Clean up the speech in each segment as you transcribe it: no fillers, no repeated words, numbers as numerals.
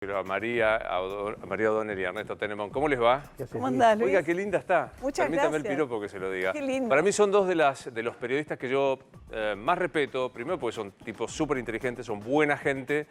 Pero a María O'Donnell y a Ernesto Tenenbaum. ¿Cómo les va? ¿Cómo andás, Luis? Oiga, qué linda está. Muchas Permítame gracias. el piropo que se lo diga. Qué lindo. Para mí son dos de los periodistas que yo más respeto. Primero porque son tipos súper inteligentes, son buena gente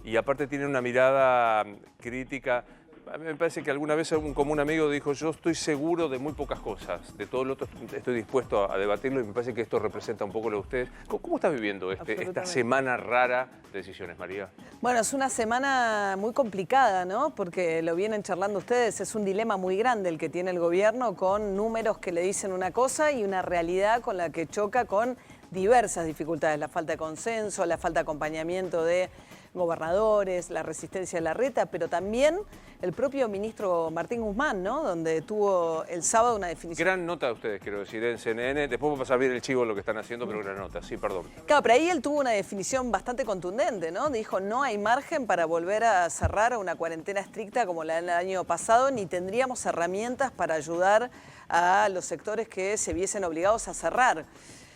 y aparte tienen una mirada crítica. A mí me parece que alguna vez un común amigo dijo, yo estoy seguro de muy pocas cosas, de todo lo otro estoy dispuesto a debatirlo y me parece que esto representa un poco lo de ustedes. ¿Cómo estás viviendo esta semana rara de decisiones, María? Bueno, es una semana muy complicada, ¿no? Porque lo vienen charlando ustedes, es un dilema muy grande el que tiene el gobierno con números que le dicen una cosa y una realidad con la que choca con diversas dificultades, la falta de consenso, la falta de acompañamiento de gobernadores, la resistencia de Larreta, pero también el propio ministro Martín Guzmán, ¿no? Donde tuvo el sábado una definición. Gran nota de ustedes, quiero decir, en CNN. Después voy a pasar bien el chivo lo que están haciendo, pero gran nota, sí, perdón. Claro, pero ahí él tuvo una definición bastante contundente, ¿no? Dijo, no hay margen para volver a cerrar una cuarentena estricta como la del año pasado, ni tendríamos herramientas para ayudar a los sectores que se viesen obligados a cerrar.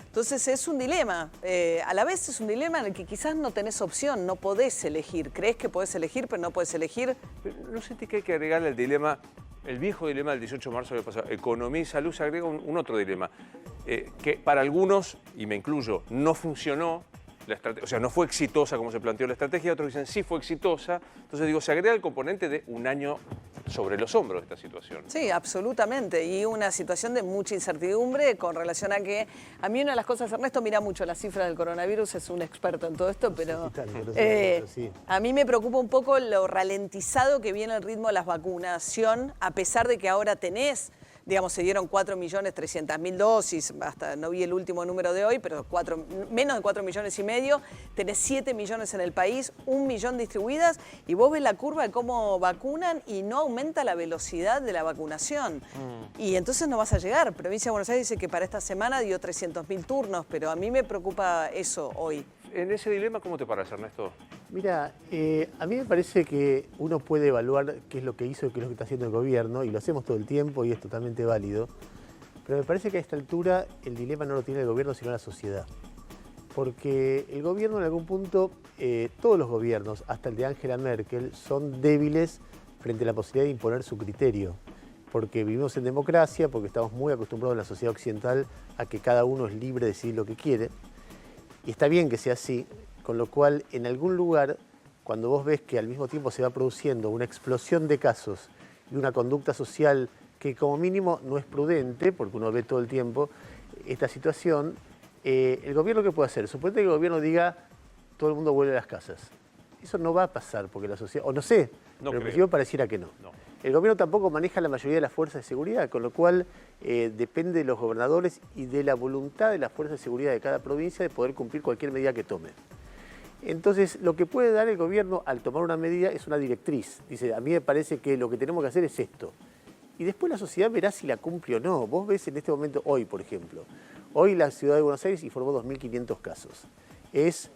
Entonces es un dilema, a la vez es un dilema en el que quizás no tenés opción, no podés elegir. Creés que podés elegir, pero no podés elegir. ¿No sentís que hay que agregarle el dilema, el viejo dilema del 18 de marzo que pasó? Economía y salud, se agrega un otro dilema, que para algunos, y me incluyo, no funcionó, o sea, no fue exitosa como se planteó la estrategia, otros dicen sí fue exitosa. Entonces digo, se agrega el componente de un año sobre los hombros de esta situación. Sí, absolutamente, y una situación de mucha incertidumbre con relación a que, a mí una de las cosas, Ernesto mira mucho las cifras del coronavirus, es un experto en todo esto, pero a mí me preocupa un poco lo ralentizado que viene el ritmo de la vacunación, a pesar de que ahora tenés, digamos, se dieron 4.300.000 dosis, hasta no vi el último número de hoy, pero menos de 4,5 millones, tenés 7 millones en el país, 1 millón distribuidas, y vos ves la curva de cómo vacunan y no aumenta la velocidad de la vacunación. Y entonces no vas a llegar. Provincia de Buenos Aires dice que para esta semana dio 300.000 turnos, pero a mí me preocupa eso hoy. En ese dilema, ¿cómo te parece, Ernesto? Mira, a mí me parece que uno puede evaluar qué es lo que hizo y qué es lo que está haciendo el gobierno, y lo hacemos todo el tiempo y es totalmente válido, pero me parece que a esta altura el dilema no lo tiene el gobierno sino la sociedad. Porque el gobierno en algún punto, todos los gobiernos, hasta el de Angela Merkel, son débiles frente a la posibilidad de imponer su criterio. Porque vivimos en democracia, porque estamos muy acostumbrados en la sociedad occidental a que cada uno es libre de decidir lo que quiere. Y está bien que sea así, con lo cual en algún lugar, cuando vos ves que al mismo tiempo se va produciendo una explosión de casos y una conducta social que como mínimo no es prudente, porque uno ve todo el tiempo esta situación, el gobierno ¿qué puede hacer? Suponete que el gobierno diga todo el mundo vuelve a las casas. Eso no va a pasar porque la sociedad, o no sé, pero en principio pareciera que no. El gobierno tampoco maneja la mayoría de las fuerzas de seguridad, con lo cual depende de los gobernadores y de la voluntad de las fuerzas de seguridad de cada provincia de poder cumplir cualquier medida que tome. Entonces, lo que puede dar el gobierno al tomar una medida es una directriz. Dice, a mí me parece que lo que tenemos que hacer es esto. Y después la sociedad verá si la cumple o no. Vos ves en este momento, hoy por ejemplo, hoy la ciudad de Buenos Aires informó 2.500 casos. Es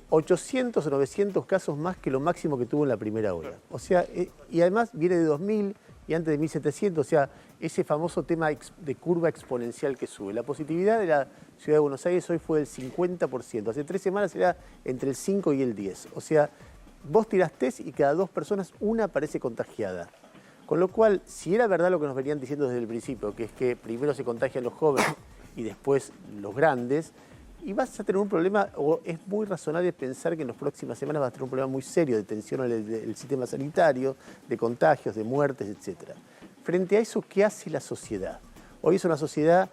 800 o 900 casos más que lo máximo que tuvo en la primera ola. O sea, y además viene de 2.000 y antes de 1.700, o sea, ese famoso tema de curva exponencial que sube. La positividad de la ciudad de Buenos Aires hoy fue del 50%, hace 3 semanas era entre el 5 y el 10. O sea, vos tirás test y cada 2 personas, una aparece contagiada. Con lo cual, si era verdad lo que nos venían diciendo desde el principio, que es que primero se contagian los jóvenes y después los grandes, y vas a tener un problema, o es muy razonable pensar que en las próximas semanas vas a tener un problema muy serio de tensión en el sistema sanitario, de contagios, de muertes, etc. Frente a eso, ¿qué hace la sociedad? Hoy es una sociedad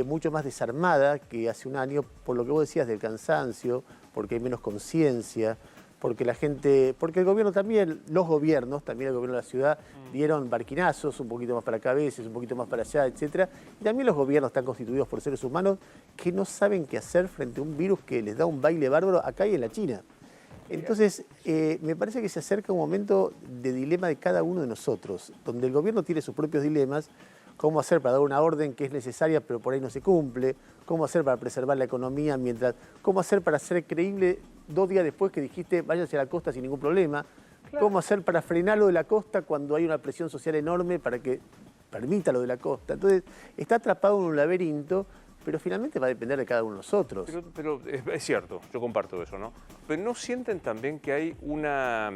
mucho más desarmada que hace un año, por lo que vos decías del cansancio, porque hay menos conciencia, porque el gobierno también, los gobiernos, también el gobierno de la ciudad, dieron barquinazos, un poquito más para acá a veces, un poquito más para allá, etc. Y también los gobiernos están constituidos por seres humanos que no saben qué hacer frente a un virus que les da un baile bárbaro acá y en la China. Entonces, me parece que se acerca un momento de dilema de cada uno de nosotros, donde el gobierno tiene sus propios dilemas, cómo hacer para dar una orden que es necesaria pero por ahí no se cumple, cómo hacer para preservar la economía cómo hacer para ser creíble 2 días después que dijiste váyanse a la costa sin ningún problema, cómo hacer para frenar lo de la costa cuando hay una presión social enorme para que permita lo de la costa. Entonces, está atrapado en un laberinto, pero finalmente va a depender de cada uno de nosotros. Pero es cierto, yo comparto eso, ¿no? Pero ¿no sienten también que hay una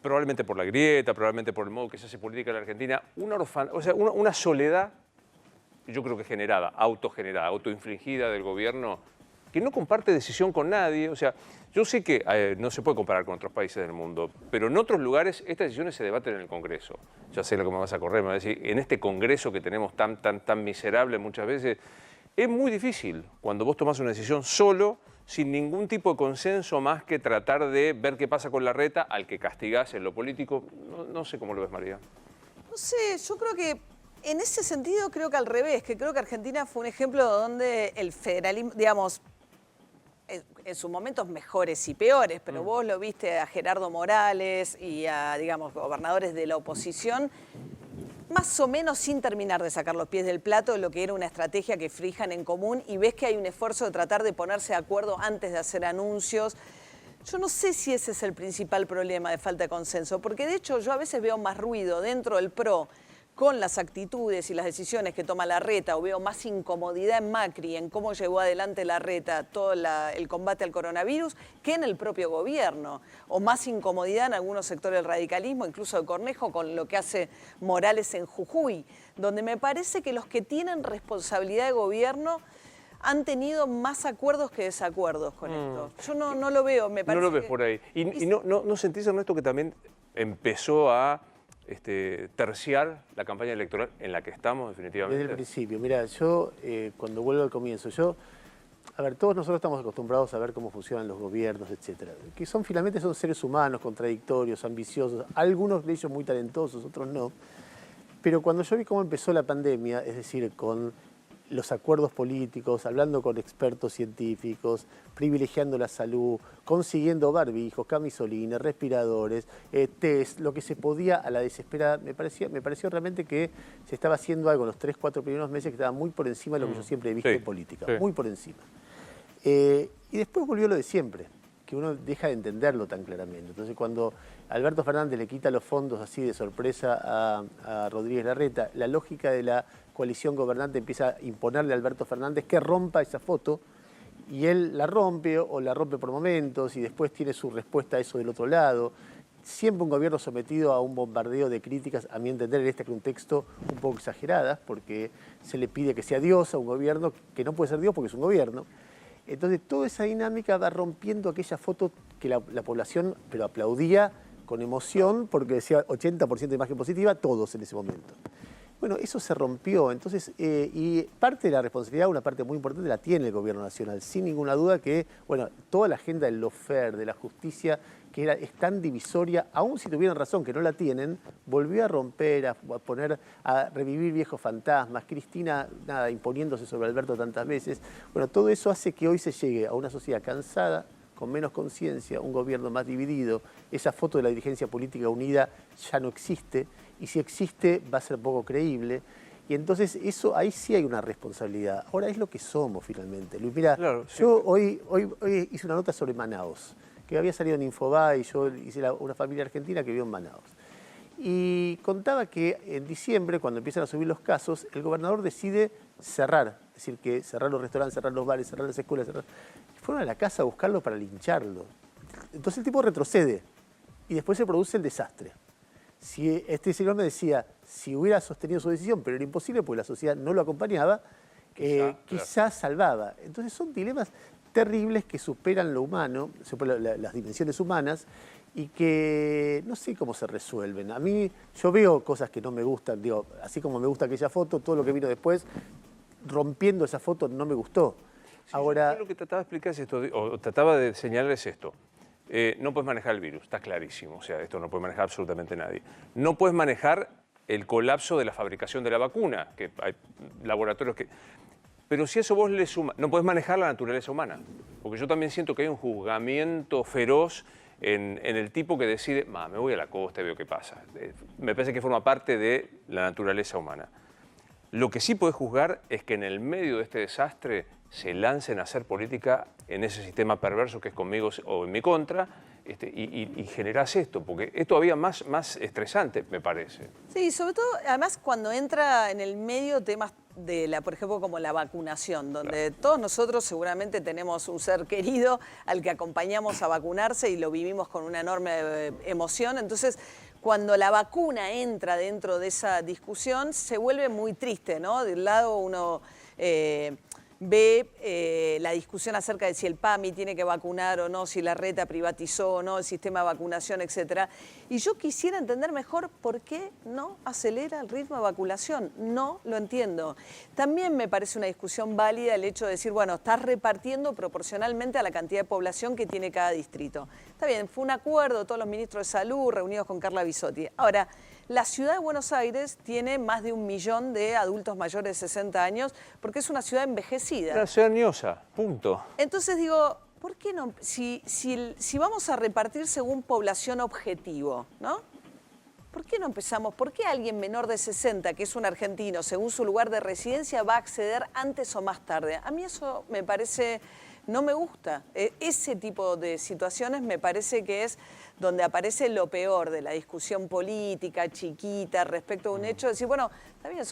probablemente por la grieta, probablemente por el modo que se hace política en la Argentina, una soledad, yo creo que generada, autogenerada, autoinfligida del gobierno, que no comparte decisión con nadie. O sea, yo sé que no se puede comparar con otros países del mundo, pero en otros lugares estas decisiones se debaten en el Congreso. Ya sé lo que me vas a correr, me vas a decir, en este Congreso que tenemos tan miserable muchas veces, es muy difícil cuando vos tomás una decisión solo, sin ningún tipo de consenso más que tratar de ver qué pasa con Larreta, al que castigás en lo político. No sé cómo lo ves, María. No sé, yo creo que en ese sentido creo que al revés, que creo que Argentina fue un ejemplo donde el federalismo, digamos, en sus momentos mejores y peores, pero vos lo viste a Gerardo Morales y a, digamos, gobernadores de la oposición, más o menos sin terminar de sacar los pies del plato de lo que era una estrategia que frijan en común, y ves que hay un esfuerzo de tratar de ponerse de acuerdo antes de hacer anuncios. Yo no sé si ese es el principal problema de falta de consenso, porque de hecho yo a veces veo más ruido dentro del PRO con las actitudes y las decisiones que toma Larreta, o veo más incomodidad en Macri en cómo llevó adelante Larreta todo el combate al coronavirus, que en el propio gobierno, o más incomodidad en algunos sectores del radicalismo, incluso de Cornejo, con lo que hace Morales en Jujuy, donde me parece que los que tienen responsabilidad de gobierno han tenido más acuerdos que desacuerdos con esto. Yo no lo veo, me parece. No lo ves por ahí. ¿Y no sentís, Ernesto, que también empezó a terciar la campaña electoral en la que estamos definitivamente? Desde el principio, mira, yo cuando vuelvo al comienzo, a ver, todos nosotros estamos acostumbrados a ver cómo funcionan los gobiernos, etcétera, que finalmente son seres humanos, contradictorios, ambiciosos, algunos de ellos muy talentosos, otros no, pero cuando yo vi cómo empezó la pandemia, es decir, con los acuerdos políticos, hablando con expertos científicos, privilegiando la salud, consiguiendo barbijos, camisolines, respiradores, test, lo que se podía a la desesperada. Me pareció realmente que se estaba haciendo algo en los 3-4 primeros meses que estaba muy por encima de lo que yo siempre he visto en política, muy por encima. Y después volvió lo de siempre, que uno deja de entenderlo tan claramente. Entonces cuando Alberto Fernández le quita los fondos así de sorpresa a Rodríguez Larreta, la lógica de la coalición gobernante empieza a imponerle a Alberto Fernández que rompa esa foto, y él la rompe o la rompe por momentos y después tiene su respuesta a eso del otro lado. Siempre un gobierno sometido a un bombardeo de críticas, a mi entender en este contexto un poco exageradas, porque se le pide que sea Dios a un gobierno que no puede ser Dios porque es un gobierno. Entonces toda esa dinámica va rompiendo aquella foto que la población pero aplaudía con emoción porque decía 80% de imagen positiva, todos en ese momento. Bueno, eso se rompió, entonces, y parte de la responsabilidad, una parte muy importante la tiene el gobierno nacional, sin ninguna duda que, bueno, toda la agenda del lawfare, de la justicia, que es tan divisoria, aun si tuvieran razón que no la tienen, volvió a romper, a revivir viejos fantasmas, Cristina, nada, imponiéndose sobre Alberto tantas veces. Bueno, todo eso hace que hoy se llegue a una sociedad cansada, con menos conciencia, un gobierno más dividido. Esa foto de la dirigencia política unida ya no existe, y si existe va a ser poco creíble. Y entonces eso, ahí sí hay una responsabilidad. Ahora es lo que somos finalmente. Luis, mira, claro, sí. Yo hoy hice una nota sobre Manaos, que había salido en Infobae, y yo hice una familia argentina que vivió en Manaos. Y contaba que en diciembre, cuando empiezan a subir los casos, el gobernador decide cerrar, es decir, que cerrar los restaurantes, cerrar los bares, cerrar las escuelas, fueron a la casa a buscarlo para lincharlo. Entonces el tipo retrocede y después se produce el desastre. Si este señor me decía, si hubiera sostenido su decisión, pero era imposible porque la sociedad no lo acompañaba, quizás salvaba. Entonces son dilemas terribles que superan lo humano, las dimensiones humanas, y que no sé cómo se resuelven. A mí, yo veo cosas que no me gustan, digo, así como me gusta aquella foto, todo lo que vino después, rompiendo esa foto no me gustó. Sí, ahora, yo lo que trataba de explicar es esto, o trataba de señalar es esto. No puedes manejar el virus, está clarísimo, o sea, esto no puede manejar absolutamente nadie. No puedes manejar el colapso de la fabricación de la vacuna, que hay laboratorios que... Pero si a eso vos le sumas, no puedes manejar la naturaleza humana, porque yo también siento que hay un juzgamiento feroz en el tipo que decide, me voy a la costa y veo qué pasa. Me parece que forma parte de la naturaleza humana. Lo que sí puedes juzgar es que en el medio de este desastre se lancen a hacer política en ese sistema perverso que es conmigo o en mi contra, y generás esto, porque es todavía más estresante, me parece. Sí, sobre todo, además, cuando entra en el medio temas por ejemplo, como la vacunación, donde todos nosotros seguramente tenemos un ser querido al que acompañamos a vacunarse y lo vivimos con una enorme emoción. Entonces, cuando la vacuna entra dentro de esa discusión, se vuelve muy triste, ¿no? De un lado uno ve la discusión acerca de si el PAMI tiene que vacunar o no, si la Reta privatizó o no el sistema de vacunación, etc. Y yo quisiera entender mejor por qué no acelera el ritmo de vacunación. No lo entiendo. También me parece una discusión válida el hecho de decir, bueno, estás repartiendo proporcionalmente a la cantidad de población que tiene cada distrito. Está bien, fue un acuerdo de todos los ministros de salud reunidos con Carla Bisotti. Ahora, la ciudad de Buenos Aires tiene más de 1 millón de adultos mayores de 60 años porque es una ciudad envejecida. Una ciudad ñosa, punto. Entonces digo, ¿por qué no? Si vamos a repartir según población objetivo, ¿no? ¿Por qué no empezamos? ¿Por qué alguien menor de 60, que es un argentino, según su lugar de residencia, va a acceder antes o más tarde? A mí eso me parece... No me gusta. Ese tipo de situaciones me parece que es donde aparece lo peor de la discusión política, chiquita, respecto a un hecho. Decir, bueno, está bien,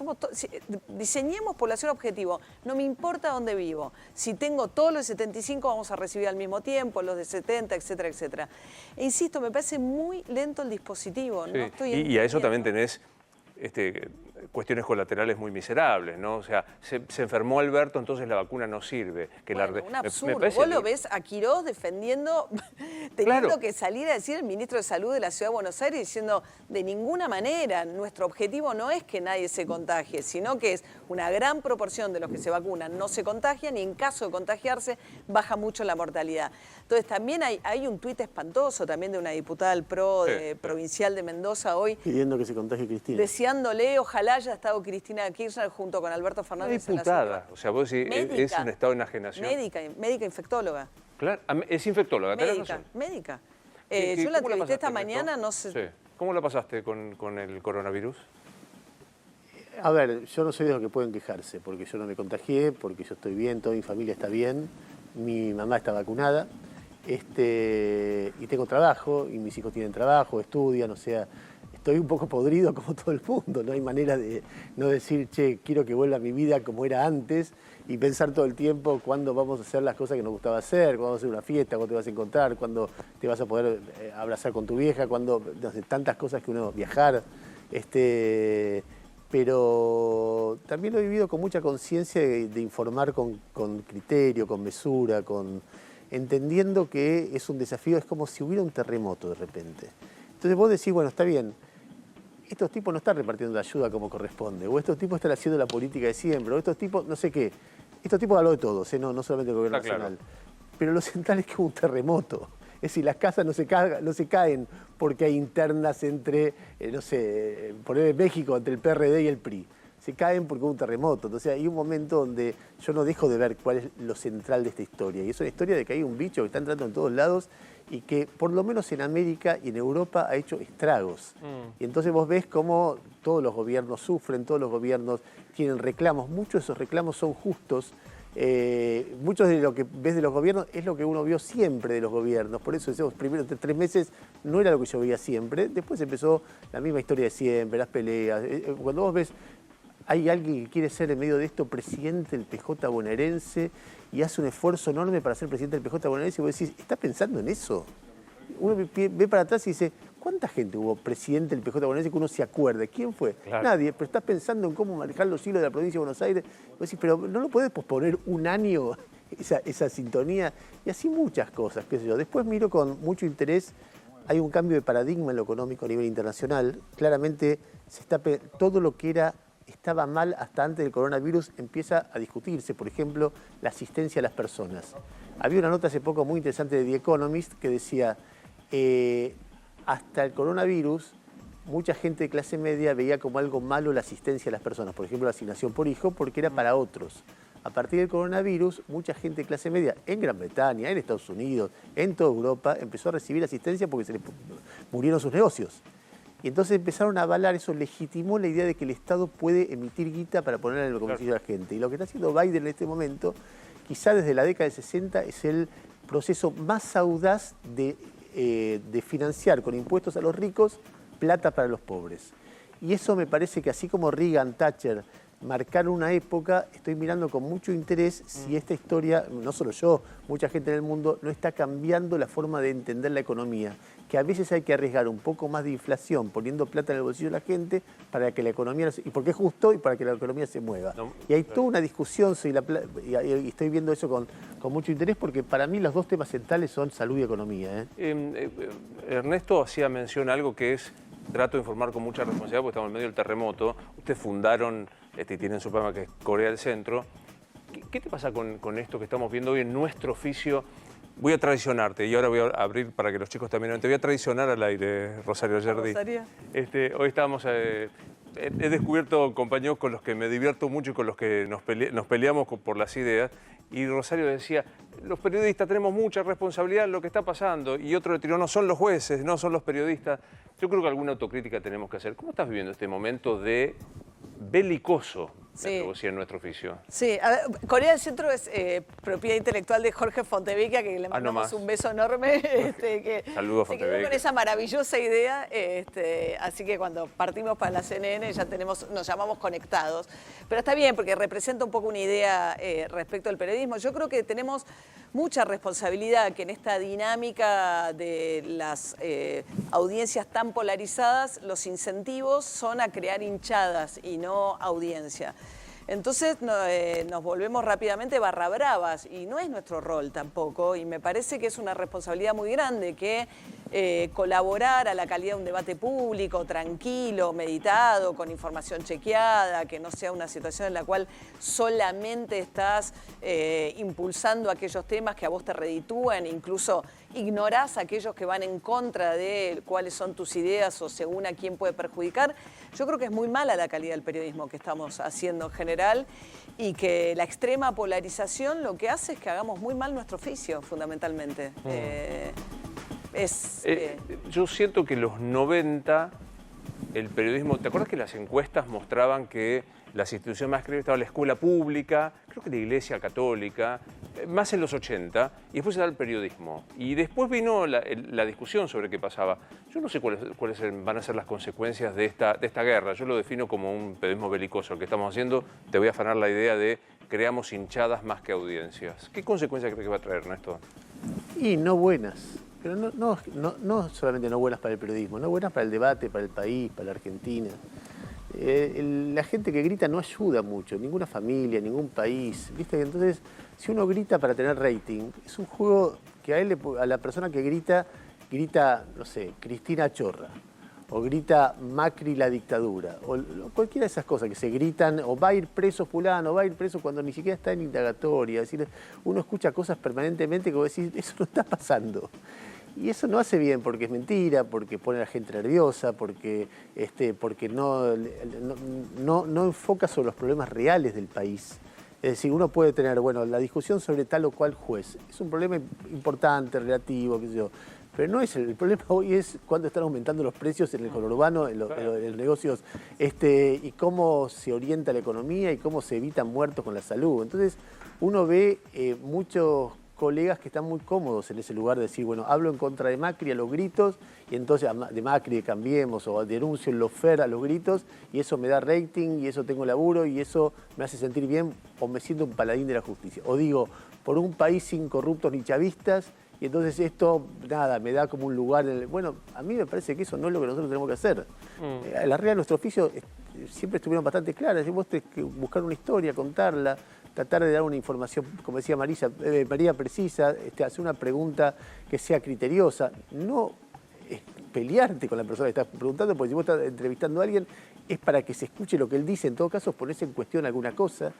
diseñemos población objetivo. No me importa dónde vivo. Si tengo todos los de 75, vamos a recibir al mismo tiempo, los de 70, etcétera, etcétera. E insisto, me parece muy lento el dispositivo. Sí. No estoy y a eso también tenés cuestiones colaterales muy miserables, ¿no? O sea, se enfermó Alberto, entonces la vacuna no sirve. Un absurdo. Vos lo ves a Quirós defendiendo, teniendo que salir a decir el ministro de Salud de la Ciudad de Buenos Aires diciendo de ninguna manera, nuestro objetivo no es que nadie se contagie, sino que es una gran proporción de los que se vacunan no se contagian y en caso de contagiarse baja mucho la mortalidad. Entonces también hay un tuit espantoso también de una diputada del PRO provincial de Mendoza hoy. Pidiendo que se contagie Cristina. Deseándole, ojalá haya estado Cristina Kirchner junto con Alberto Fernández. Una diputada, o sea, vos decís, es un estado de enajenación. Médica infectóloga. Claro, es infectóloga, tenés razón. Médica. Yo la entrevisté esta mañana, no sé. Sí. ¿Cómo la pasaste con el coronavirus? A ver, yo no soy de los que pueden quejarse, porque yo no me contagié, porque yo estoy bien, toda mi familia está bien, mi mamá está vacunada, y tengo trabajo, y mis hijos tienen trabajo, estudian, o sea, estoy un poco podrido como todo el mundo, no hay manera de no decir, che, quiero que vuelva mi vida como era antes, y pensar todo el tiempo cuándo vamos a hacer las cosas que nos gustaba hacer, cuándo vamos a hacer una fiesta, cuándo te vas a encontrar, cuándo te vas a poder abrazar con tu vieja, cuándo, no sé, tantas cosas que uno viajar, pero también lo he vivido con mucha conciencia de informar con criterio, con mesura, entendiendo que es un desafío, es como si hubiera un terremoto de repente. Entonces vos decís, bueno, está bien, estos tipos no están repartiendo la ayuda como corresponde, o estos tipos están haciendo la política de siempre, o estos tipos, no sé qué. Estos tipos habló de todos, no solamente del gobierno nacional. Claro. Pero lo central es que hubo un terremoto. Es decir, las casas no se caen porque hay internas entre, no sé, poner en México entre el PRD y el PRI. Se caen porque hubo un terremoto. Entonces hay un momento donde yo no dejo de ver cuál es lo central de esta historia. Y es una historia de que hay un bicho que está entrando en todos lados y que por lo menos en América y en Europa ha hecho estragos. Y entonces vos ves cómo todos los gobiernos sufren, todos los gobiernos tienen reclamos. Muchos de esos reclamos son justos. Muchos de lo que ves de los gobiernos es lo que uno vio siempre de los gobiernos. Por eso decimos, primero 3 meses no era lo que yo veía siempre. Después empezó la misma historia de siempre, las peleas. Cuando vos ves, hay alguien que quiere ser en medio de esto presidente del PJ bonaerense y hace un esfuerzo enorme para ser presidente del PJ bonaerense y vos decís, ¿está pensando en eso? Uno ve para atrás y dice, ¿cuánta gente hubo presidente del PJ bonaerense que uno se acuerde? ¿Quién fue? Claro. Nadie, pero estás pensando en cómo manejar los hilos de la provincia de Buenos Aires. Vos decís, pero ¿no lo podés posponer un año esa sintonía? Y así muchas cosas, qué sé yo. Después miro con mucho interés, hay un cambio de paradigma en lo económico a nivel internacional. Claramente todo lo que estaba mal hasta antes del coronavirus empieza a discutirse. Por ejemplo, la asistencia a las personas. Había una nota hace poco muy interesante de The Economist que decía, hasta el coronavirus, mucha gente de clase media veía como algo malo la asistencia a las personas, por ejemplo, la asignación por hijo, porque era para otros. A partir del coronavirus, mucha gente de clase media en Gran Bretaña, en Estados Unidos, en toda Europa, empezó a recibir asistencia porque se les murieron sus negocios. Y entonces empezaron a avalar, eso legitimó la idea de que el Estado puede emitir guita para ponerla en el bolsillo de la gente. Y lo que está haciendo Biden en este momento, quizá desde la década del 60, es el proceso más audaz de financiar con impuestos a los ricos plata para los pobres. Y eso me parece que así como Reagan, Thatcher marcar una época, estoy mirando con mucho interés si esta historia, no solo yo, mucha gente en el mundo, no está cambiando la forma de entender la economía. Que a veces hay que arriesgar un poco más de inflación, poniendo plata en el bolsillo de la gente, para que la economía, y porque es justo, y para que la economía se mueva. No, y hay toda una discusión, y estoy viendo eso con mucho interés, porque para mí los dos temas centrales son salud y economía. Ernesto hacía mención a algo que es, trato de informar con mucha responsabilidad, porque estamos en medio del terremoto. Ustedes fundaron, y tienen su programa que es Corea del Centro. ¿Qué te pasa con esto que estamos viendo hoy en nuestro oficio? Voy a traicionarte, y ahora voy a abrir para que los chicos también... Te voy a traicionar al aire, Rosario Yerdi. Hoy estábamos... he descubierto compañeros con los que me divierto mucho y con los que nos peleamos por las ideas. Y Rosario decía, los periodistas tenemos mucha responsabilidad en lo que está pasando. Y otro le tiró, no son los jueces, no son los periodistas. Yo creo que alguna autocrítica tenemos que hacer. ¿Cómo estás viviendo este momento de belicoso? Sí. En nuestro oficio. Sí, a ver, Corea del Centro es propiedad intelectual de Jorge Fontevecchia, que le mandamos un beso enorme. Saludos, Fontevecchia. Se quedó con esa maravillosa idea, así que cuando partimos para la CNN ya nos llamamos conectados. Pero está bien, porque representa un poco una idea respecto al periodismo. Yo creo que tenemos mucha responsabilidad que en esta dinámica de las audiencias tan polarizadas, los incentivos son a crear hinchadas y no audiencia. Entonces nos volvemos rápidamente barra bravas y no es nuestro rol tampoco, y me parece que es una responsabilidad muy grande que colaborar a la calidad de un debate público, tranquilo, meditado, con información chequeada, que no sea una situación en la cual solamente estás impulsando aquellos temas que a vos te reditúan, incluso ignorás a aquellos que van en contra de cuáles son tus ideas o según a quién puede perjudicar. Yo creo que es muy mala la calidad del periodismo que estamos haciendo en general y que la extrema polarización lo que hace es que hagamos muy mal nuestro oficio, fundamentalmente. Yo siento que en los 90 el periodismo... ¿Te acuerdas que las encuestas mostraban que las instituciones más creíbles estaban la escuela pública, creo que la Iglesia Católica, más en los 80, y después era el periodismo? Y después vino la discusión sobre qué pasaba. Yo no sé cuáles van a ser las consecuencias de esta guerra. Yo lo defino como un periodismo belicoso. El que estamos haciendo, te voy a afanar la idea de creamos hinchadas más que audiencias. ¿Qué consecuencias crees que va a traer, Ernesto? Y no buenas. Pero no solamente no buenas para el periodismo, no buenas para el debate, para el país, para la Argentina. La gente que grita no ayuda mucho, ninguna familia, ningún país. ¿Viste? Entonces, si uno grita para tener rating, es un juego que a la persona que grita, no sé, Cristina Chorra, o grita Macri la dictadura, o cualquiera de esas cosas que se gritan, o va a ir preso fulano, o va a ir preso cuando ni siquiera está en indagatoria. Es decir, uno escucha cosas permanentemente que vos decís, eso no está pasando. Y eso no hace bien porque es mentira, porque pone a la gente nerviosa, porque no enfoca sobre los problemas reales del país. Es decir, uno puede tener, bueno, la discusión sobre tal o cual juez. Es un problema importante, relativo, qué sé yo. Pero no es el problema hoy es cuándo están aumentando los precios en el conurbano, en los negocios, y cómo se orienta la economía y cómo se evitan muertos con la salud. Entonces, uno ve muchos colegas que están muy cómodos en ese lugar de decir, bueno, hablo en contra de Macri a los gritos, y entonces de Macri de Cambiemos, o denuncio el lofer a los gritos, y eso me da rating, y eso tengo laburo, y eso me hace sentir bien, o me siento un paladín de la justicia. O digo, por un país sin corruptos ni chavistas, y entonces esto, nada, me da como un lugar en el... Bueno, a mí me parece que eso no es lo que nosotros tenemos que hacer. Las reglas de nuestro oficio siempre estuvieron bastante claras. Vos tenés que buscar una historia, contarla, tratar de dar una información, como decía María, precisa, hacer una pregunta que sea criteriosa. No pelearte con la persona que estás preguntando, porque si vos estás entrevistando a alguien, es para que se escuche lo que él dice. En todo caso, ponerse en cuestión alguna cosa.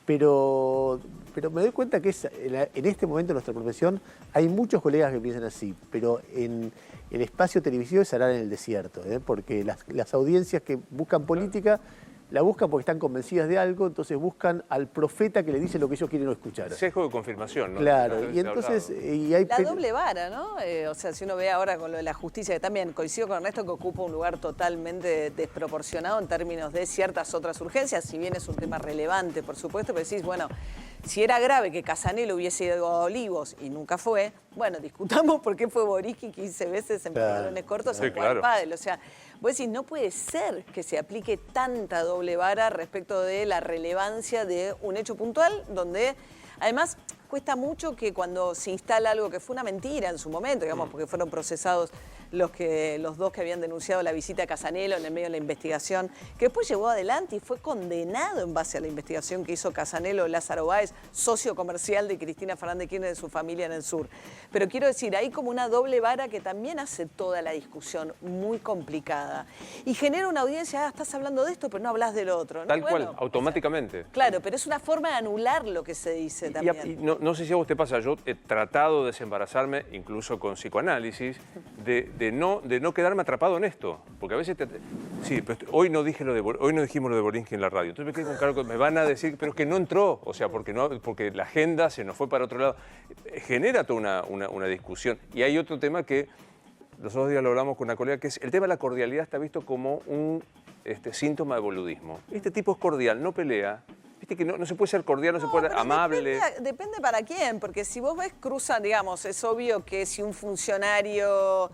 Pero me doy cuenta que en este momento en nuestra profesión hay muchos colegas que piensan así, pero en el espacio televisivo es arar en el desierto, porque las audiencias que buscan política la buscan porque están convencidas de algo, entonces buscan al profeta que le dice lo que ellos quieren escuchar. Sesgo de confirmación, ¿no? Claro, y entonces... La doble vara, ¿no? O sea, si uno ve ahora con lo de la justicia, que también coincido con Ernesto que ocupa un lugar totalmente desproporcionado en términos de ciertas otras urgencias, si bien es un tema relevante, por supuesto, pero decís, bueno, si era grave que Casanelo hubiese ido a Olivos y nunca fue, bueno, discutamos por qué fue Boriski 15 veces en pantalones cortos a jugar pádel. O sea, vos decís, no puede ser que se aplique tanta doble vara respecto de la relevancia de un hecho puntual, donde además cuesta mucho que cuando se instala algo que fue una mentira en su momento, digamos, porque fueron procesados los dos que habían denunciado la visita a Casanelo en el medio de la investigación, que después llevó adelante y fue condenado en base a la investigación que hizo Casanelo Lázaro Báez, socio comercial de Cristina Fernández de Kirchner, de su familia en el sur. Pero quiero decir, hay como una doble vara que también hace toda la discusión muy complicada. Y genera una audiencia, estás hablando de esto, pero no hablas del otro, ¿no? Tal cual, automáticamente. O sea, claro, pero es una forma de anular lo que se dice también. Y no sé si a vos te pasa, yo he tratado de desembarazarme, incluso con psicoanálisis, de no quedarme atrapado en esto. Porque a veces, sí, pero hoy no dijimos lo de Boriski en la radio. Entonces me quedé con cargo que me van a decir, pero es que no entró. O sea, porque la agenda se nos fue para otro lado. Genera toda una discusión. Y hay otro tema que los otros días lo hablamos con una colega, que es el tema de la cordialidad está visto como un síntoma de boludismo. Este tipo es cordial, no pelea. Viste que no se puede ser cordial, no se puede ser amable. Depende para quién, porque si vos ves cruzan, digamos, es obvio que si un funcionario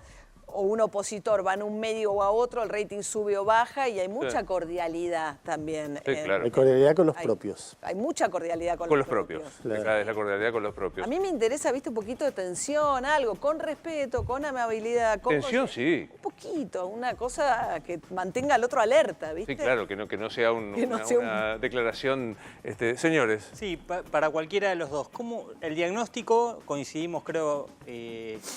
o un opositor van a un medio o a otro, el rating sube o baja y hay mucha cordialidad también. Sí, claro. Hay cordialidad con los propios. Hay mucha cordialidad con los propios. Claro. Es la cordialidad con los propios. A mí me interesa, viste, un poquito de tensión, algo, con respeto, con amabilidad. Tensión, sí. Un poquito, una cosa que mantenga al otro alerta, ¿viste? Sí, claro, que no sea una declaración, señores. Sí, para cualquiera de los dos. ¿Cómo el diagnóstico, coincidimos creo,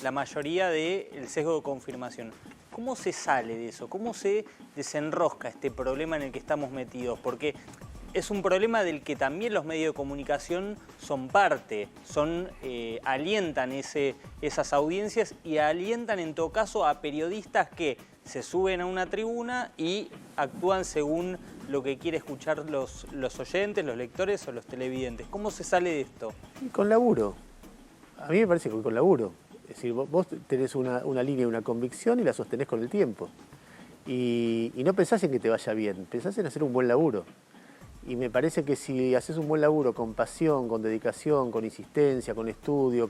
la mayoría del sesgo de confirmación? ¿Cómo se sale de eso? ¿Cómo se desenrosca este problema en el que estamos metidos? Porque es un problema del que también los medios de comunicación son parte, alientan esas audiencias y alientan en todo caso a periodistas que se suben a una tribuna y actúan según lo que quiere escuchar los oyentes, los lectores o los televidentes. ¿Cómo se sale de esto? Con laburo. A mí me parece que con laburo. Es decir, vos tenés una línea, una convicción y la sostenés con el tiempo. Y no pensás en que te vaya bien, pensás en hacer un buen laburo. Y me parece que si haces un buen laburo con pasión, con dedicación, con insistencia, con estudio,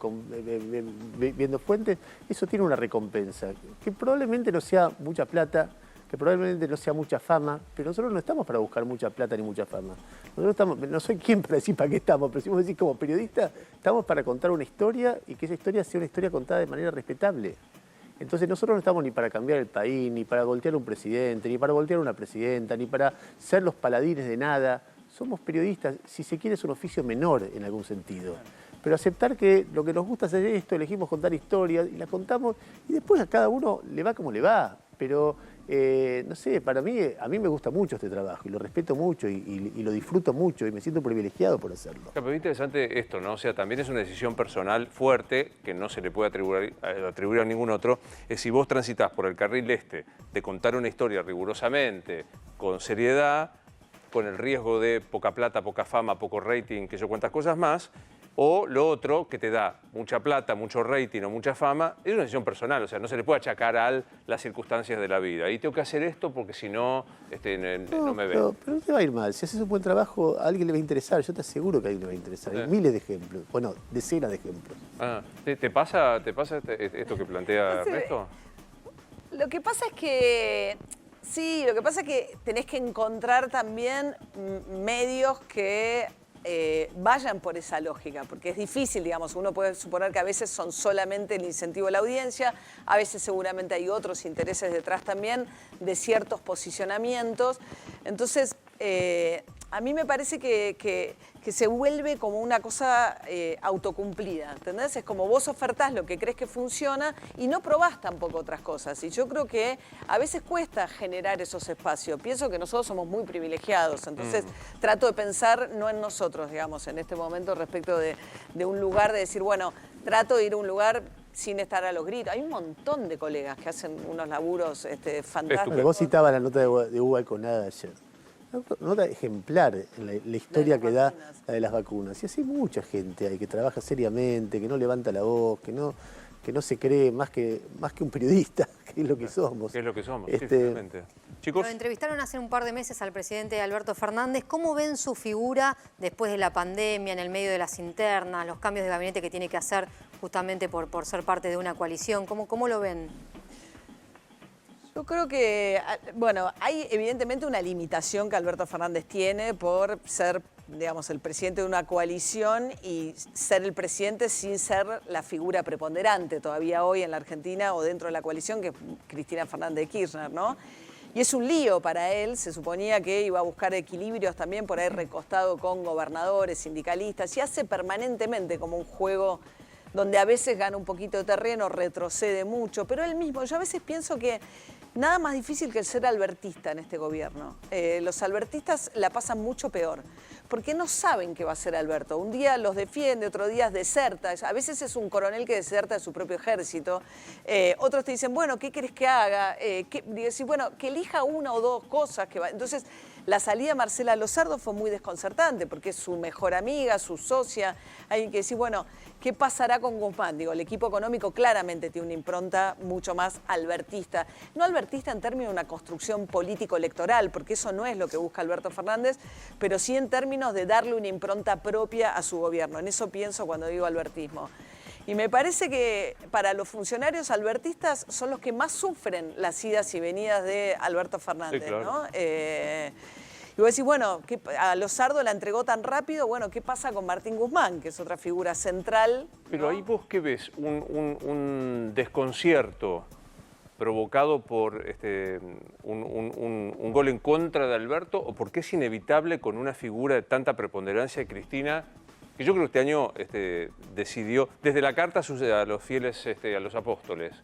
viendo fuentes, eso tiene una recompensa. Que probablemente no sea mucha plata, que probablemente no sea mucha fama, pero nosotros no estamos para buscar mucha plata ni mucha fama. No soy quien para decir para qué estamos, pero si vos decís como periodista, estamos para contar una historia y que esa historia sea una historia contada de manera respetable. Entonces nosotros no estamos ni para cambiar el país, ni para voltear un presidente, ni para voltear una presidenta, ni para ser los paladines de nada. Somos periodistas, si se quiere es un oficio menor en algún sentido. Pero aceptar que lo que nos gusta hacer es esto, elegimos contar historias y las contamos y después a cada uno le va como le va. Pero, no sé, a mí me gusta mucho este trabajo y lo respeto mucho y lo disfruto mucho y me siento privilegiado por hacerlo. Pero es interesante esto, ¿no? O sea, también es una decisión personal fuerte que no se le puede atribuir a ningún otro. Es si vos transitas por el carril de contar una historia rigurosamente, con seriedad, con el riesgo de poca plata, poca fama, poco rating, que yo cuantas cosas más, o lo otro que te da mucha plata, mucho rating o mucha fama, es una decisión personal, o sea, no se le puede achacar a las circunstancias de la vida. Y tengo que hacer esto porque si no, no me veo. Pero no te va a ir mal. Si haces un buen trabajo, a alguien le va a interesar. Yo te aseguro que a alguien le va a interesar. Hay miles de ejemplos. Bueno, decenas de ejemplos. ¿Te pasa esto que plantea Ernesto? Lo que pasa es que... Sí, lo que pasa es que tenés que encontrar también medios que vayan por esa lógica, porque es difícil, digamos, uno puede suponer que a veces son solamente el incentivo de la audiencia, a veces seguramente hay otros intereses detrás también de ciertos posicionamientos. Entonces, a mí me parece que se vuelve como una cosa autocumplida, ¿entendés? Es como vos ofertás lo que crees que funciona y no probás tampoco otras cosas. Y yo creo que a veces cuesta generar esos espacios. Pienso que nosotros somos muy privilegiados, entonces trato de pensar no en nosotros, digamos, en este momento respecto de un lugar, de decir, bueno, trato de ir a un lugar sin estar a los gritos. Hay un montón de colegas que hacen unos laburos fantásticos. Pero vos citabas la nota de Hugo Alconada ayer. Una nota ejemplar en la historia que da la de las vacunas. Y así mucha gente hay que trabaja seriamente, que no levanta la voz, que no se cree más que un periodista, que es lo que somos. Que es lo que somos, sí, finalmente. Chicos. Lo entrevistaron hace un par de meses al presidente Alberto Fernández. ¿Cómo ven su figura después de la pandemia, en el medio de las internas, los cambios de gabinete que tiene que hacer justamente por ser parte de una coalición? ¿Cómo lo ven? Yo creo que, bueno, hay evidentemente una limitación que Alberto Fernández tiene por ser, digamos, el presidente de una coalición y ser el presidente sin ser la figura preponderante todavía hoy en la Argentina o dentro de la coalición, que es Cristina Fernández de Kirchner, ¿no? Y es un lío para él, se suponía que iba a buscar equilibrios también por ahí recostado con gobernadores, sindicalistas, y hace permanentemente como un juego donde a veces gana un poquito de terreno, retrocede mucho, pero él mismo, yo a veces pienso que nada más difícil que el ser albertista en este gobierno. Los albertistas la pasan mucho peor, porque no saben qué va a hacer Alberto. Un día los defiende, otro día deserta. A veces es un coronel que deserta de su propio ejército. Otros te dicen, bueno, ¿qué querés que haga? Bueno, que elija una o dos cosas. Entonces, la salida de Marcela Lozardo fue muy desconcertante, porque es su mejor amiga, su socia. Hay que decir, bueno, ¿qué pasará con Guzmán? Digo, el equipo económico claramente tiene una impronta mucho más albertista. No albertista en términos de una construcción político-electoral, porque eso no es lo que busca Alberto Fernández, pero sí en términos de darle una impronta propia a su gobierno. En eso pienso cuando digo albertismo. Y me parece que para los funcionarios albertistas son los que más sufren las idas y venidas de Alberto Fernández, sí, claro, ¿no? Y vos decís, bueno, a Lozardo la entregó tan rápido, bueno, ¿qué pasa con Martín Guzmán, que es otra figura central? Pero ¿no? ahí vos, ¿qué ves? ¿Un desconcierto provocado por un gol en contra de Alberto, o porque es inevitable con una figura de tanta preponderancia de Cristina, que yo creo que este año decidió, desde la carta a los fieles, a los apóstoles,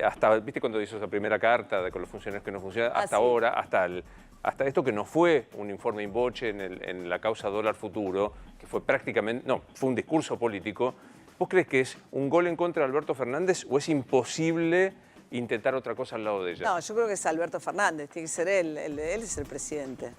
hasta, ¿viste cuando hizo esa primera carta con los funcionarios que no funcionan? Hasta sí. ahora, hasta esto que no fue un informe in voce en la causa dólar futuro, que fue prácticamente, no, fue un discurso político. ¿Vos crees que es un gol en contra de Alberto Fernández o es imposible intentar otra cosa al lado de ella? No, yo creo que es Alberto Fernández, tiene que ser él es el presidente.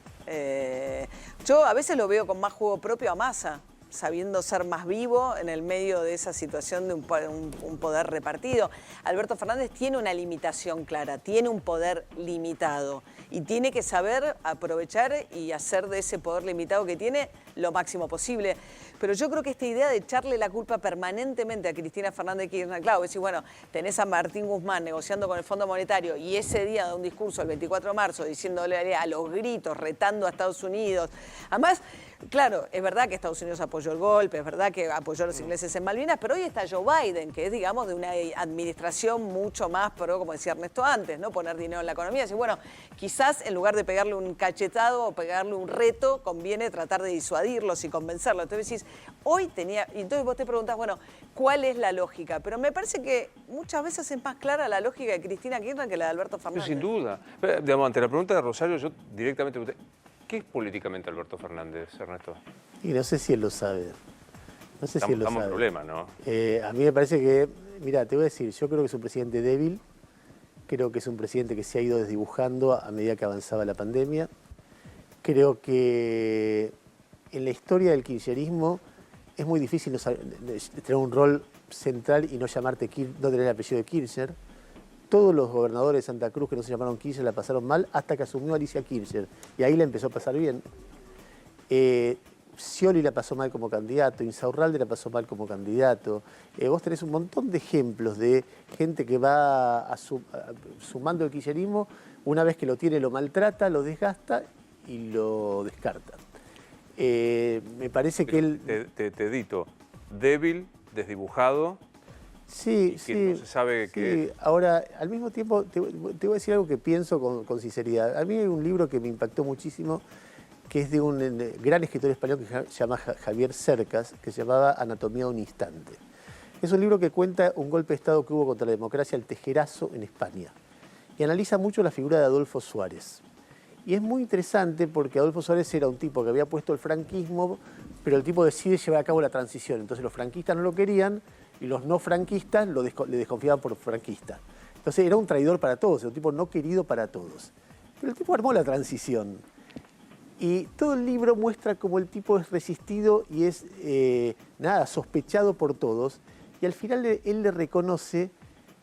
Yo a veces lo veo con más juego propio a Massa, sabiendo ser más vivo en el medio de esa situación de un poder repartido. Alberto Fernández tiene una limitación clara, tiene un poder limitado y tiene que saber aprovechar y hacer de ese poder limitado que tiene lo máximo posible. Pero yo creo que esta idea de echarle la culpa permanentemente a Cristina Fernández de Kirchner, claro, decir, bueno, tenés a Martín Guzmán negociando con el Fondo Monetario y ese día da un discurso el 24 de marzo diciéndole a los gritos, retando a Estados Unidos. Además, claro, es verdad que Estados Unidos apoyó el golpe, es verdad que apoyó a los ingleses en Malvinas, pero hoy está Joe Biden, que es, digamos, de una administración mucho más pro, como decía Ernesto antes, ¿no? Poner dinero en la economía. Así, bueno, quizás en lugar de pegarle un cachetado o pegarle un reto, conviene tratar de disuadirlos y convencerlos. Entonces decís, hoy tenía... Y entonces vos te preguntás, bueno, ¿cuál es la lógica? Pero me parece que muchas veces es más clara la lógica de Cristina Kirchner que la de Alberto Fernández. Sin duda. Pero, digamos, ante la pregunta de Rosario, yo directamente pregunté, ¿qué es políticamente Alberto Fernández, Ernesto? Y no sé si él lo sabe. No sé si él lo sabe. Estamos en problema, ¿no? A mí me parece que, mira, te voy a decir, yo creo que es un presidente débil, creo que es un presidente que se ha ido desdibujando a medida que avanzaba la pandemia. Creo que en la historia del kirchnerismo es muy difícil tener un rol central y no no tener el apellido de Kirchner. Todos los gobernadores de Santa Cruz que no se llamaron Kirchner la pasaron mal hasta que asumió Alicia Kirchner. Y ahí la empezó a pasar bien. Scioli la pasó mal como candidato, Insaurralde la pasó mal como candidato. Vos tenés un montón de ejemplos de gente que va sumando el kirchnerismo, una vez que lo tiene lo maltrata, lo desgasta y lo descarta. Me parece que él... Te edito, débil, desdibujado. Sí, sí. No se sabe qué es. Ahora, al mismo tiempo, te voy a decir algo que pienso con sinceridad. A mí hay un libro que me impactó muchísimo, que es de un gran escritor español que se llama Javier Cercas, que se llamaba Anatomía de un instante. Es un libro que cuenta un golpe de Estado que hubo contra la democracia, el Tejerazo, en España. Y analiza mucho la figura de Adolfo Suárez. Y es muy interesante porque Adolfo Suárez era un tipo que había puesto el franquismo, pero el tipo decide llevar a cabo la transición. Entonces los franquistas no lo querían y los no franquistas le desconfiaban por franquista. Entonces era un traidor para todos, era un tipo no querido para todos. Pero el tipo armó la transición. Y todo el libro muestra cómo el tipo es resistido y es, sospechado por todos. Y al final él le reconoce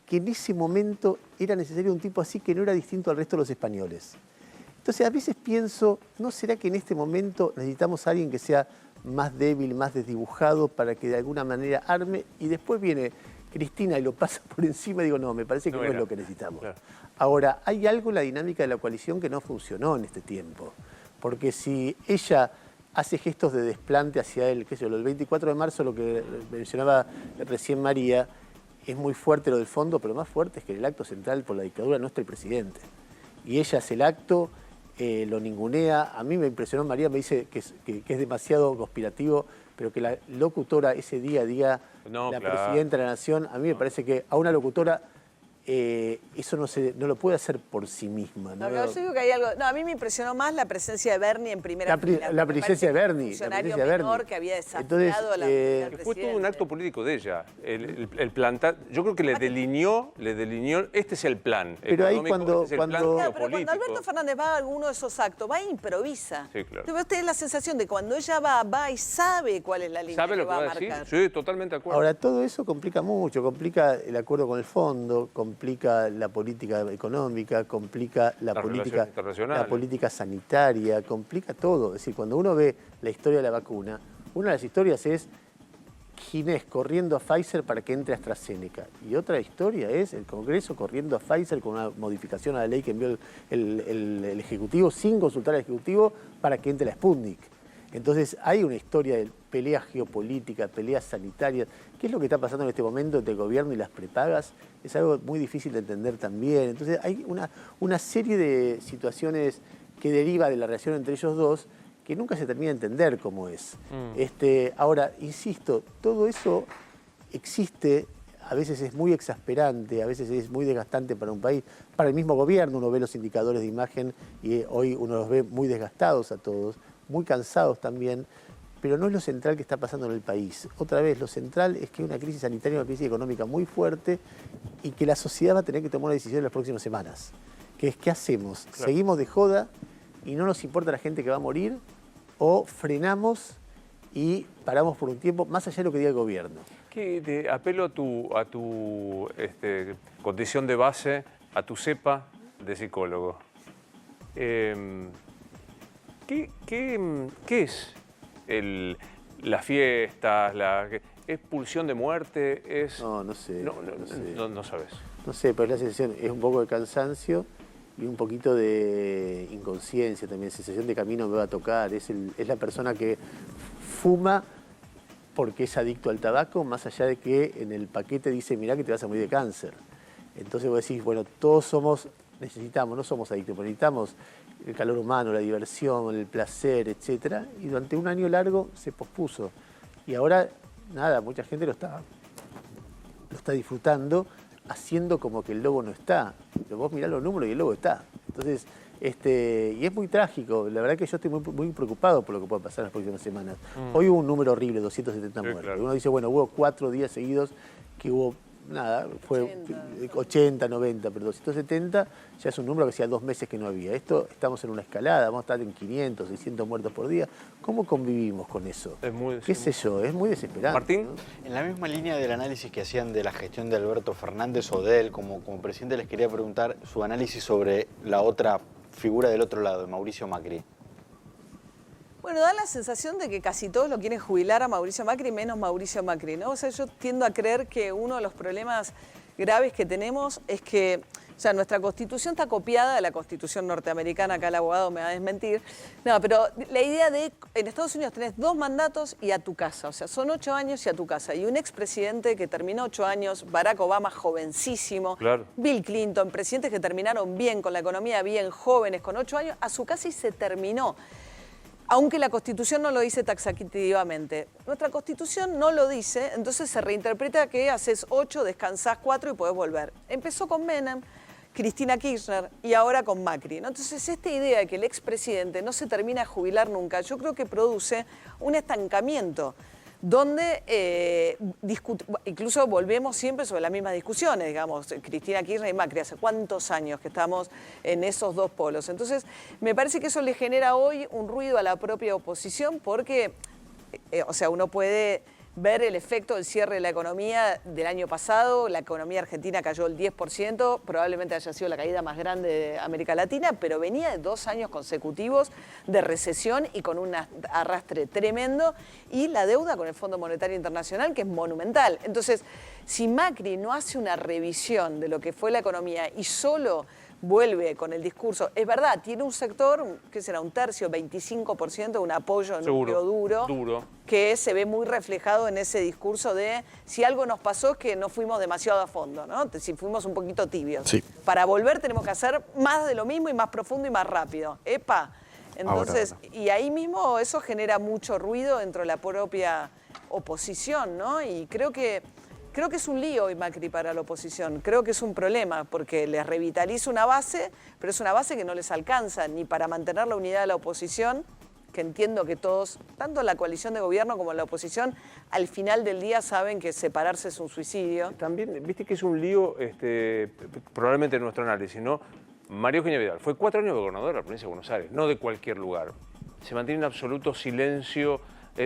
que en ese momento era necesario un tipo así que no era distinto al resto de los españoles. Entonces a veces pienso, ¿no será que en este momento necesitamos a alguien que sea más débil, más desdibujado para que de alguna manera arme? Y después viene Cristina y lo pasa por encima y digo, no, me parece que no es lo que necesitamos. Claro. Ahora, hay algo en la dinámica de la coalición que no funcionó en este tiempo. Porque si ella hace gestos de desplante hacia él, qué sé yo, el 24 de marzo, lo que mencionaba recién María, es muy fuerte lo del fondo, pero más fuerte es que en el acto central por la dictadura no está el presidente. Y ella hace el acto, lo ningunea. A mí me impresionó, María me dice que es demasiado conspirativo, pero que la locutora ese día diga la presidenta de la Nación, a mí me parece que a una locutora eso no lo puede hacer por sí misma. ¿no? Yo digo que hay algo. No, a mí me impresionó más la presencia de Bernie en primera fila. La presencia de Bernie. Un funcionario menor que había desafiado a la fue todo un acto político de ella. El plantar, yo creo que le delineó, este es el plan. Pero ahí cuando Alberto Fernández va a alguno de esos actos, va e improvisa. Sí, claro. Pero usted tiene la sensación de cuando ella va y sabe cuál es la línea que va a marcar. Sí, totalmente de acuerdo. Ahora, todo eso complica mucho, complica el acuerdo con el fondo, complica la política económica, complica la política sanitaria, complica todo. Es decir, cuando uno ve la historia de la vacuna, una de las historias es Ginés corriendo a Pfizer para que entre AstraZeneca. Y otra historia es el Congreso corriendo a Pfizer con una modificación a la ley que envió el Ejecutivo sin consultar al Ejecutivo para que entre la Sputnik. Entonces hay una historia de peleas geopolíticas, peleas sanitarias. ¿Qué es lo que está pasando en este momento entre el gobierno y las prepagas? Es algo muy difícil de entender también. Entonces hay una serie de situaciones que deriva de la relación entre ellos dos que nunca se termina de entender cómo es. Ahora, insisto, todo eso existe, a veces es muy exasperante, a veces es muy desgastante para un país, para el mismo gobierno. Uno ve los indicadores de imagen y hoy uno los ve muy desgastados a todos, muy cansados también, pero no es lo central que está pasando en el país. Otra vez, lo central es que hay una crisis sanitaria, una crisis económica muy fuerte y que la sociedad va a tener que tomar una decisión en las próximas semanas, que es ¿qué hacemos? Claro. ¿Seguimos de joda y no nos importa la gente que va a morir o frenamos y paramos por un tiempo, más allá de lo que diga el gobierno? Te apelo a tu condición de base, a tu cepa de psicólogo. ¿Qué es las fiestas? ¿Es pulsión de muerte? No sé. No sabes. No sé, pero es la sensación, es un poco de cansancio y un poquito de inconsciencia también, sensación de camino me va a tocar. Es la persona que fuma porque es adicto al tabaco, más allá de que en el paquete dice, mirá que te vas a morir de cáncer. Entonces vos decís, bueno, todos no somos adictos, pero necesitamos el calor humano, la diversión, el placer, etc. Y durante un año largo se pospuso. Y ahora, nada, mucha gente lo está disfrutando, haciendo como que el lobo no está. Pero vos mirás los números y el lobo está. Entonces, y es muy trágico. La verdad que yo estoy muy preocupado por lo que pueda pasar en las próximas semanas. Hoy hubo un número horrible, 270 muertos. Claro. Uno dice, bueno, hubo 4 días seguidos que hubo, fue 80, 90, pero 270 ya es un número que hacía 2 meses que no había. Estamos en una escalada, vamos a estar en 500, 600 muertos por día. ¿Cómo convivimos con eso? ¿Qué sé yo? Es muy desesperante. Martín. ¿No? En la misma línea del análisis que hacían de la gestión de Alberto Fernández o de él como presidente, les quería preguntar su análisis sobre la otra figura del otro lado, de Mauricio Macri. Bueno, da la sensación de que casi todos lo quieren jubilar a Mauricio Macri, menos Mauricio Macri, ¿no? O sea, yo tiendo a creer que uno de los problemas graves que tenemos es que, o sea, nuestra Constitución está copiada de la Constitución norteamericana, acá el abogado me va a desmentir. No, pero la idea de, en Estados Unidos tenés 2 mandatos y a tu casa, o sea, son 8 años y a tu casa. Y un expresidente que terminó 8 años, Barack Obama jovencísimo, claro. Bill Clinton, presidentes que terminaron bien, con la economía bien, jóvenes, con 8 años, a su casa y se terminó. Aunque la Constitución no lo dice taxativamente. Nuestra Constitución no lo dice, entonces se reinterpreta que haces 8, descansás 4 y podés volver. Empezó con Menem, Cristina Kirchner y ahora con Macri, ¿no? Entonces esta idea de que el expresidente no se termina de jubilar nunca, yo creo que produce un estancamiento donde incluso volvemos siempre sobre las mismas discusiones, digamos, Cristina Kirchner y Macri, hace cuántos años que estamos en esos 2 polos. Entonces, me parece que eso le genera hoy un ruido a la propia oposición porque, o sea, uno puede ver el efecto del cierre de la economía del año pasado. La economía argentina cayó el 10%, probablemente haya sido la caída más grande de América Latina, pero venía de 2 años consecutivos de recesión y con un arrastre tremendo, y la deuda con el Fondo Monetario Internacional, que es monumental. Entonces, si Macri no hace una revisión de lo que fue la economía y solo vuelve con el discurso, es verdad, tiene un sector, que será un tercio, 25%, un apoyo núcleo duro, que se ve muy reflejado en ese discurso de si algo nos pasó es que no fuimos demasiado a fondo, ¿no? Si fuimos un poquito tibios. Sí. Para volver tenemos que hacer más de lo mismo y más profundo y más rápido. ¡Epa! Entonces, y ahí mismo eso genera mucho ruido dentro de la propia oposición, ¿no? Y creo que es un lío hoy Macri para la oposición, creo que es un problema, porque les revitaliza una base, pero es una base que no les alcanza ni para mantener la unidad de la oposición, que entiendo que todos, tanto la coalición de gobierno como la oposición, al final del día saben que separarse es un suicidio. También, viste que es un lío, probablemente en nuestro análisis, ¿no? María Eugenia Vidal fue 4 años gobernador de la provincia de Buenos Aires, no de cualquier lugar. Se mantiene en absoluto silencio.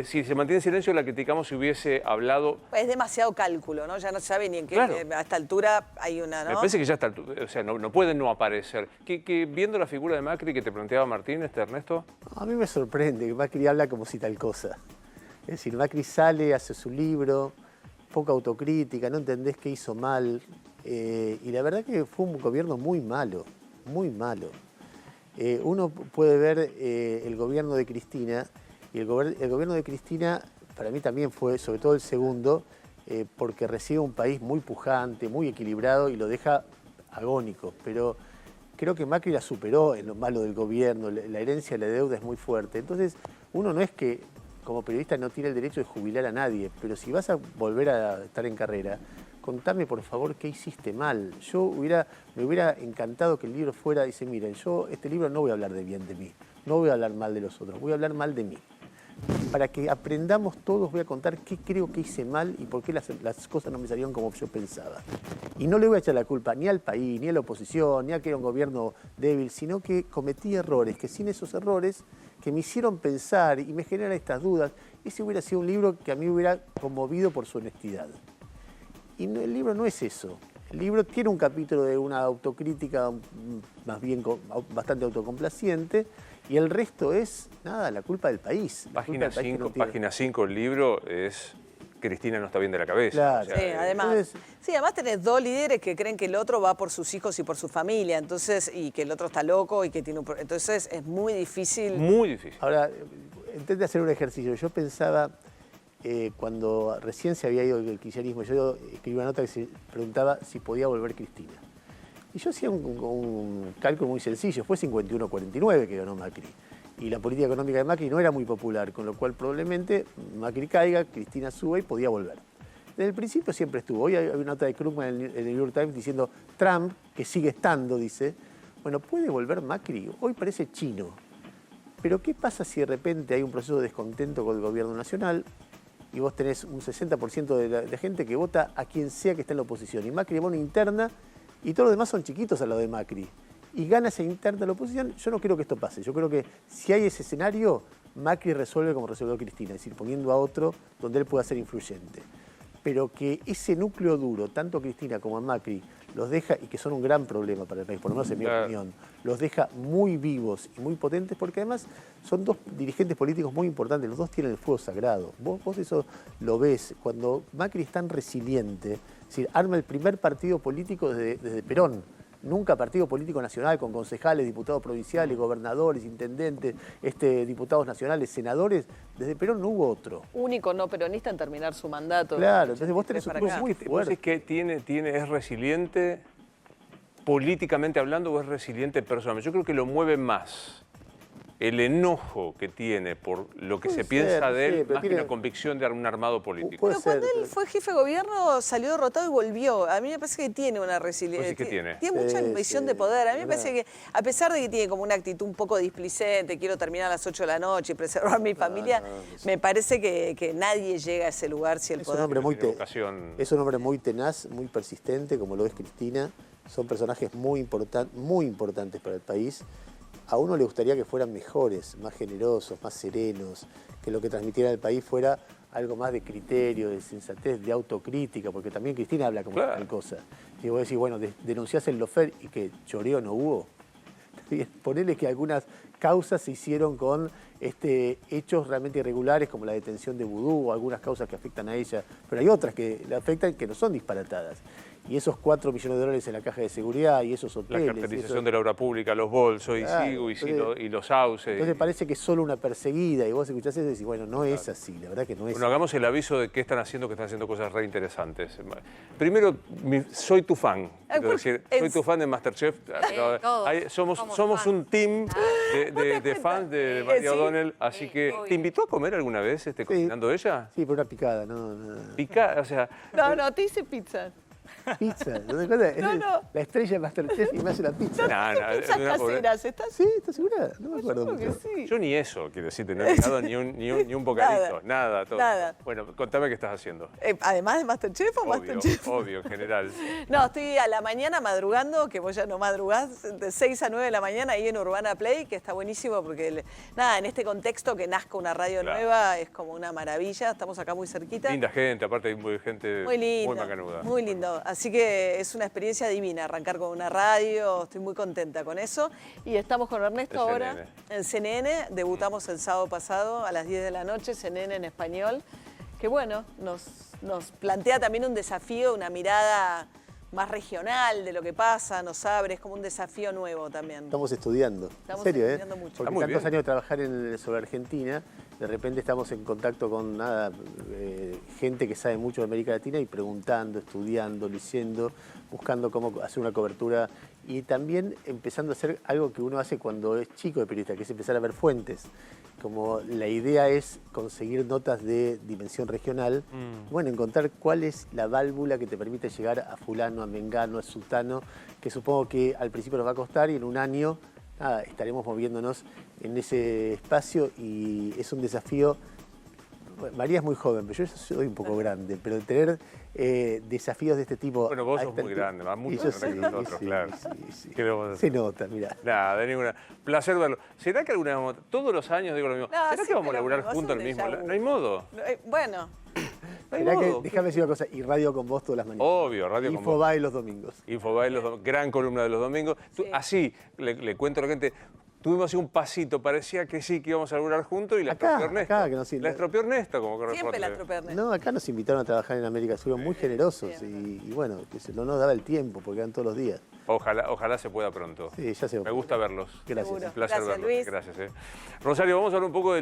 Si se mantiene en silencio, la criticamos si hubiese hablado. Es demasiado cálculo, ¿no? Ya no se sabe ni en qué. Claro. A esta altura hay una, ¿no? Me parece que ya está, o sea, no pueden no aparecer. Que viendo la figura de Macri que te planteaba Martín, Ernesto. A mí me sorprende que Macri habla como si tal cosa. Es decir, Macri sale, hace su libro, poca autocrítica, no entendés qué hizo mal. Y la verdad que fue un gobierno muy malo, muy malo. Uno puede ver el gobierno de Cristina. Y el gobierno de Cristina, para mí también fue, sobre todo el segundo, porque recibe un país muy pujante, muy equilibrado y lo deja agónico. Pero creo que Macri la superó en lo malo del gobierno, la herencia de la deuda es muy fuerte. Entonces, uno no es que como periodista no tiene el derecho de jubilar a nadie, pero si vas a volver a estar en carrera, contame por favor qué hiciste mal. Me hubiera encantado que el libro fuera, dice, miren, yo este libro no voy a hablar de bien de mí, no voy a hablar mal de los otros, voy a hablar mal de mí. Para que aprendamos todos, voy a contar qué creo que hice mal y por qué las cosas no me salieron como yo pensaba. Y no le voy a echar la culpa ni al país, ni a la oposición, ni a que era un gobierno débil, sino que cometí errores, que sin esos errores que me hicieron pensar y me generan estas dudas, ese hubiera sido un libro que a mí me hubiera conmovido por su honestidad. Y no, el libro no es eso. El libro tiene un capítulo de una autocrítica más bien bastante autocomplaciente, y el resto es, nada, la culpa del país. Página 5 el libro es Cristina no está bien de la cabeza. Claro. O sea, Sí, además tenés 2 líderes que creen que el otro va por sus hijos y por su familia, entonces, y que el otro está loco y que tiene entonces es muy difícil. Muy difícil. Ahora, intenté hacer un ejercicio. Yo pensaba, cuando recién se había ido el kirchnerismo, yo escribí una nota que se preguntaba si podía volver Cristina. Y yo hacía un cálculo muy sencillo, fue 51-49 que ganó Macri. Y la política económica de Macri no era muy popular, con lo cual probablemente Macri caiga, Cristina suba y podía volver. Desde el principio siempre estuvo. Hoy hay una nota de Krugman en el New York Times diciendo Trump, que sigue estando, dice, bueno, ¿puede volver Macri? Hoy parece chino. Pero ¿qué pasa si de repente hay un proceso de descontento con el gobierno nacional y vos tenés un 60% de gente que vota a quien sea que esté en la oposición? Y Macri va a una interna y todos los demás son chiquitos al lado de Macri. Y gana esa interna de la oposición. Yo no creo que esto pase. Yo creo que si hay ese escenario, Macri resuelve como resolvió Cristina, es decir, poniendo a otro donde él pueda ser influyente. Pero que ese núcleo duro, tanto a Cristina como a Macri, los deja, y que son un gran problema para el país, por lo menos en mi opinión, los deja muy vivos y muy potentes, porque además son 2 dirigentes políticos muy importantes, los 2 tienen el fuego sagrado. Vos eso lo ves, cuando Macri es tan resiliente, es decir, arma el primer partido político desde Perón. Nunca partido político nacional con concejales, diputados provinciales, gobernadores, intendentes, diputados nacionales, senadores. Desde Perón no hubo otro. Único no peronista en terminar su mandato. Claro, entonces vos tenés un grupo muy fuerte. ¿Es que es resiliente políticamente hablando o es resiliente personalmente? Yo creo que lo mueve más el enojo que tiene por lo que se piensa de él, más que la convicción de un armado político. Pero cuando él fue jefe de gobierno salió derrotado y volvió. A mí me parece que tiene una resiliencia. ¿Tiene? Tiene mucha ambición de poder. A mí me parece que, a pesar de que tiene como una actitud un poco displicente, quiero terminar a las 8 de la noche y preservar mi familia, me parece que nadie llega a ese lugar si el poder... Es un hombre muy tenaz, muy persistente, como lo es Cristina. Son personajes muy importantes para el país. a uno le gustaría que fueran mejores, más generosos, más serenos, que lo que transmitieran al país fuera algo más de criterio, de sensatez, de autocrítica, porque también Cristina habla como tal cosa. Y vos decís, bueno, denunciás el lofer y que choreo no hubo. Ponele que algunas causas se hicieron con hechos realmente irregulares, como la detención de Vudú, o algunas causas que afectan a ella, pero hay otras que la afectan que no son disparatadas. Y esos 4 millones de dólares en la caja de seguridad y esos hoteles... La caracterización de la obra pública, los bolsos, claro, y los sauces. Entonces parece que es solo una perseguida, y vos escuchás eso y decís, bueno, no es así, la verdad que no es así. Hagamos el aviso de qué están haciendo, que están haciendo cosas re interesantes. Primero, soy tu fan. Quiero decir, soy tu fan de MasterChef. Somos un team de fans de María O'Donnell, así que... ¿Te invitó a comer alguna vez cocinando ella? Sí, por una picada, no. ¿Picada? O sea... No, te hice pizza. Pizza, ¿no te acuerdas? No. La estrella de MasterChef y me hace la pizza. Pizzas caseras, ¿estás? Sí, ¿estás segura? No me acuerdo mucho. Sí. Yo ni eso, quiero decirte, no he pegado ni un bocadito, nada. Todo. Nada. Bueno, contame qué estás haciendo. ¿Además de MasterChef o MasterChef? Obvio, en general. No, estoy a la mañana madrugando, que vos ya no madrugás, de 6 a 9 de la mañana ahí en Urbana Play, que está buenísimo porque, en este contexto que nazca una radio nueva es como una maravilla. Estamos acá muy cerquita. Linda gente, aparte hay gente muy macanuda. Muy lindo. Así que es una experiencia divina arrancar con una radio, estoy muy contenta con eso. Y estamos con Ernesto ahora en CNN, debutamos el sábado pasado a las 10 de la noche, CNN en español, que bueno, nos plantea también un desafío, una mirada más regional de lo que pasa, nos abre, es como un desafío nuevo también. Estamos estudiando, estamos en serio, estudiando mucho. Porque tantos años de trabajar sobre Argentina, de repente estamos en contacto con gente que sabe mucho de América Latina y preguntando, estudiando, leyendo, buscando cómo hacer una cobertura y también empezando a hacer algo que uno hace cuando es chico de periodista, que es empezar a ver fuentes. Como la idea es conseguir notas de dimensión regional, bueno, encontrar cuál es la válvula que te permite llegar a fulano, a mengano, a sutano, que supongo que al principio nos va a costar y en un año estaremos moviéndonos en ese espacio y es un desafío. María es muy joven, pero yo soy un poco grande, pero tener desafíos de este tipo... Bueno, vos sos muy grande, más mucho que nosotros, claro. Sí. ¿Qué le vamos a hacer? Se nota, mirá. Nada, de ninguna. Placer verlo. ¿Será que alguna vez, todos los años digo lo mismo, ¿será que vamos a laburar juntos el mismo? No hay modo. Bueno. Déjame decir una cosa, y radio con vos todas las mañanas. Obvio, radio con vos. Infobae los domingos. Infobae los domingos, gran columna de los domingos. Así, le cuento a la gente, tuvimos así un pasito, parecía que sí, que íbamos a laburar juntos y la estropeó Ernesto. La estropeó Ernesto, como corresponde. Siempre la estropeó Ernesto. No, acá nos invitaron a trabajar en América, fueron muy generosos y bueno, no nos daba el tiempo porque eran todos los días. Ojalá se pueda pronto. Sí, ya se va. Me gusta verlos. Gracias. Seguro. Un placer Gracias, verlos. Luis. Gracias. Rosario, vamos a hablar un poco de